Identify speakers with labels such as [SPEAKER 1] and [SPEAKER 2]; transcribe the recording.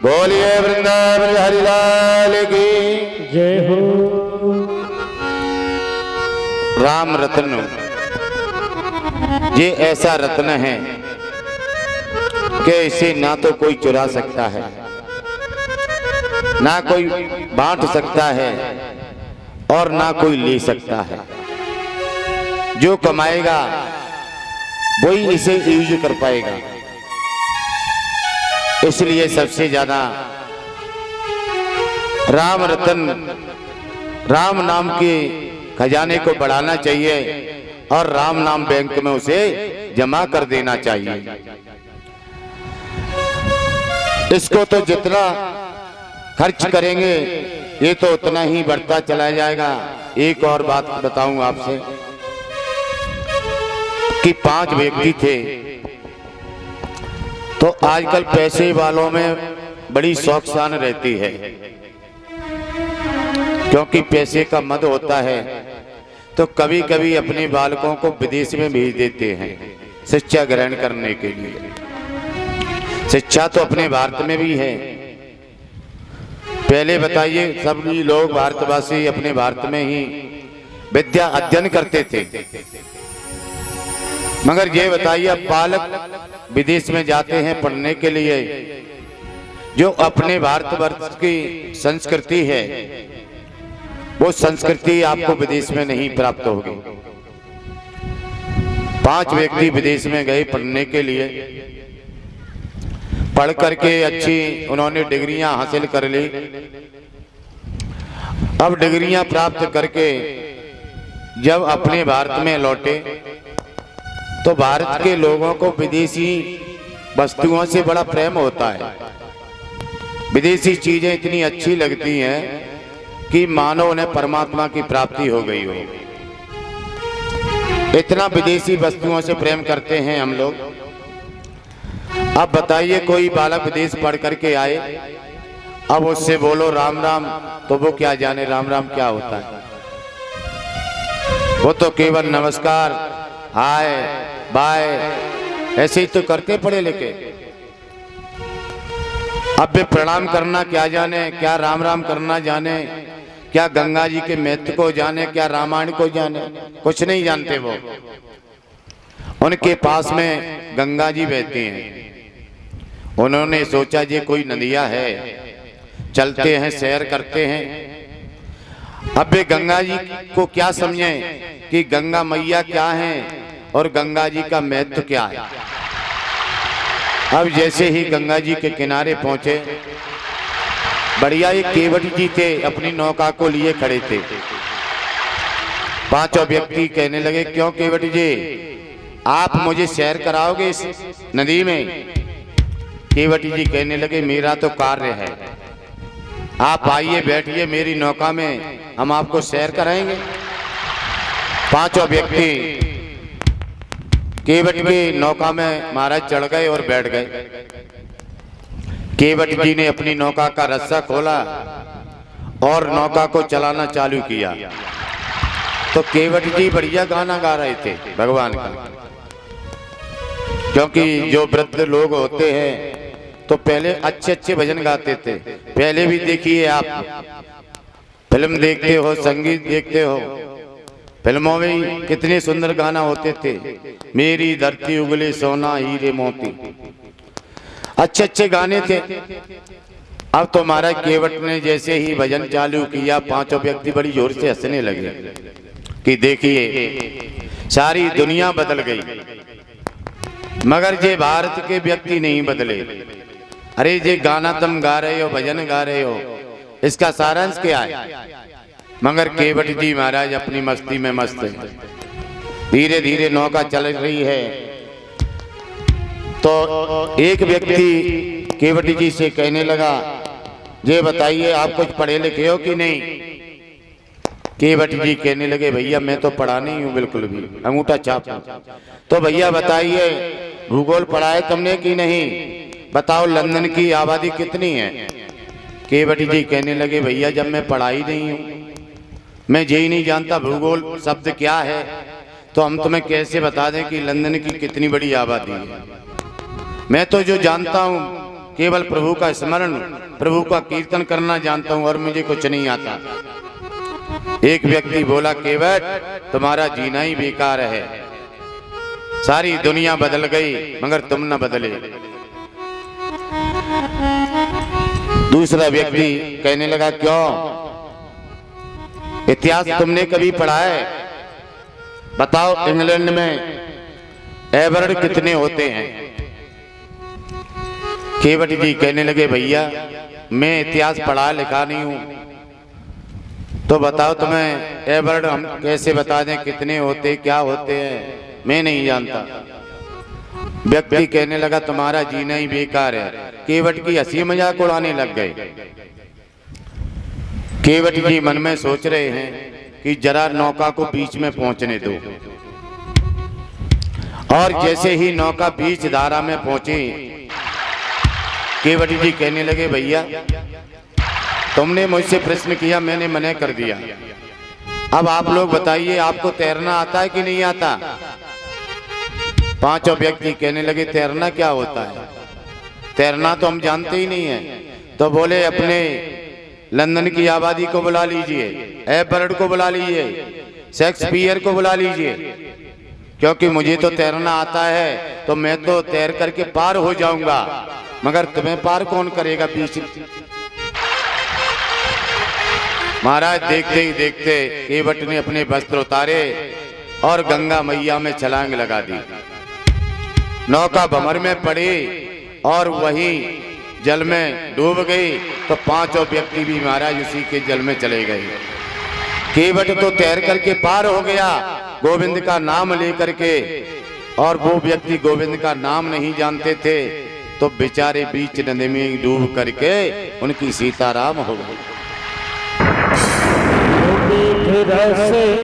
[SPEAKER 1] बोलिए वृंदावन हरिलाल की
[SPEAKER 2] जय हो।
[SPEAKER 1] राम रत्न ये ऐसा रत्न है कि इसे ना तो कोई चुरा सकता है, ना कोई बांट सकता है और ना कोई ले सकता है। जो कमाएगा वही इसे यूज कर पाएगा। इसलिए सबसे ज्यादा राम रत्न, राम नाम के खजाने को बढ़ाना चाहिए और राम नाम बैंक में उसे जमा कर देना चाहिए। इसको तो जितना खर्च करेंगे ये तो उतना ही बढ़ता चला जाएगा। एक और बात बताऊं आपसे कि 5 व्यक्ति थे, तो आजकल पैसे वालों में बड़ी शौकसान रहती है, क्योंकि पैसे का मद होता है। तो कभी कभी अपने बालकों को विदेश में भेज देते हैं शिक्षा ग्रहण करने के लिए। शिक्षा तो अपने भारत में भी है। पहले बताइए, सभी लोग भारतवासी अपने भारत में ही विद्या अध्ययन करते थे, मगर ये बताइए अब बालक विदेश में जाते हैं पढ़ने के लिए। जो अपने भारतवर्ष की संस्कृति है वो संस्कृति आपको विदेश में नहीं प्राप्त होगी। 5 व्यक्ति विदेश में गए पढ़ने के लिए, पढ़ करके अच्छी उन्होंने डिग्रियां हासिल कर ली। अब डिग्रियां प्राप्त करके जब अपने भारत में लौटे तो भारत के लोगों को विदेशी वस्तुओं से बड़ा प्रेम होता है। विदेशी चीजें इतनी अच्छी लगती हैं कि मानो उन्हें परमात्मा की प्राप्ति हो गई हो। इतना विदेशी वस्तुओं से प्रेम करते हैं हम लोग। अब बताइए, कोई बालक विदेश पढ़ करके आए, अब उससे बोलो राम राम, तो वो क्या जाने राम राम क्या होता है। वो तो केवल नमस्कार, हाय बाय ऐसे ही तो करते पढ़े लिखे। अब वे प्रणाम करना क्या जाने, क्या राम राम करना जाने, क्या गंगा जी के महत्व को जाने, क्या रामायण को जाने, कुछ नहीं जानते। वो उनके पास में गंगा जी बहती हैं। उन्होंने सोचा ये कोई नदिया है, चलते हैं सैर करते हैं। अब वे गंगा जी को क्या समझें कि गंगा मैया क्या है और गंगा जी का महत्व क्या है। अब जैसे ही गंगा जी के किनारे पहुंचे, बढ़िया एक केवट जी थे, अपनी नौका को लिए खड़े थे। 5 व्यक्ति कहने लगे, क्यों केवट जी, आप मुझे सैर कराओगे इस नदी में। केवट जी कहने लगे, मेरा तो कार्य है, आप आइए बैठिए मेरी नौका में, हम आपको सैर कराएंगे। 5 व्यक्ति केवट की नौका में महाराज चढ़ गए और बैठ गए। केवट जी ने अपनी नौका का रस्सा खोला और नौका को चलाना चालू किया। तो केवट जी बढ़िया गाना गा रहे थे भगवान का, क्योंकि जो वृद्ध लोग होते हैं तो पहले अच्छे अच्छे भजन गाते थे। पहले भी देखिए, आप फिल्म देखते हो, संगीत देखते हो, फिल्मों में कितने सुंदर गाना होते थे, मेरी धरती उगले सोना हीरे मोती, अच्छे अच्छे गाने थे। अब तो महाराज केवट ने जैसे ही भजन चालू किया, 5 व्यक्ति बड़ी जोर से हंसने लगे कि देखिए सारी दुनिया बदल गई, मगर ये भारत के व्यक्ति नहीं बदले। अरे ये गाना तुम गा रहे हो, भजन गा रहे हो, इसका सारांश क्या है। मगर केवट जी महाराज अपनी मस्ती में मस्त है। धीरे धीरे नौका चल रही है तो एक व्यक्ति केवट जी से कहने लगा, ये बताइए आप कुछ पढ़े लिखे हो कि नहीं। केवट जी कहने लगे, भैया मैं तो पढ़ा नहीं हूँ बिल्कुल भी, अंगूठा छाप। तो भैया बताइए भूगोल पढ़ा है तुमने कि नहीं, बताओ लंदन की आबादी कितनी है। केवट जी कहने लगे, भैया जब मैं पढ़ाई नहीं हूँ, मैं यही नहीं जानता भूगोल शब्द क्या है, तो हम तुम्हें कैसे बता दें कि लंदन की कितनी बड़ी आबादी है। मैं तो जो जानता हूँ केवल प्रभु का स्मरण, प्रभु का कीर्तन करना जानता हूं और मुझे कुछ नहीं आता। एक व्यक्ति बोला, केवट तुम्हारा जीना ही बेकार है, सारी दुनिया बदल गई मगर तुम न बदले। दूसरा व्यक्ति कहने लगा, क्यों? इतिहास तुमने कभी पढ़ा है? बताओ इंग्लैंड में एवरेज कितने होते हैं? केवट जी कहने लगे, भैया मैं इतिहास पढ़ा लिखा नहीं हूं, तो बताओ तुम्हें एवरेज हम कैसे बता दें कितने होते, क्या होते हैं, मैं नहीं जानता। व्यक्ति कहने लगा, तुम्हारा जीना ही बेकार है। केवट की हंसी मजाक उड़ाने लग गए। केवट जी मन में सोच रहे हैं कि जरा नौका को बीच में पहुंचने दो, और जैसे ही नौका बीच धारा में पहुंची, केवट जी कहने लगे, भैया तुमने मुझसे प्रश्न किया, मैंने मना कर दिया, अब आप लोग बताइए आपको तैरना आता है कि नहीं आता? पांचों व्यक्ति कहने लगे, तैरना क्या होता है? तैरना तो हम जानते ही नहीं है। तो बोले, अपने लंदन की आबादी को बुला लीजिए, एबर्ड को बुला लीजिए, शेक्सपियर को बुला लीजिए, क्योंकि मुझे तो तैरना आता है तो मैं तो तैर करके पार हो जाऊंगा, मगर तुम्हें पार कौन करेगा बीच? महाराज देखते ही देखते केवट ने अपने वस्त्र उतारे और गंगा मैया में छलांग लगा दी। नौका भंवर में पड़ी और वहीं जल में डूब गई। तो पांचों व्यक्ति भी महाराज उसी के जल में चले गए। केवट तो तैर करके पार हो गया गोविंद का नाम लेकर के, और वो व्यक्ति गोविंद का नाम नहीं जानते थे, तो बेचारे बीच नदी में डूब करके उनकी सीताराम हो गई।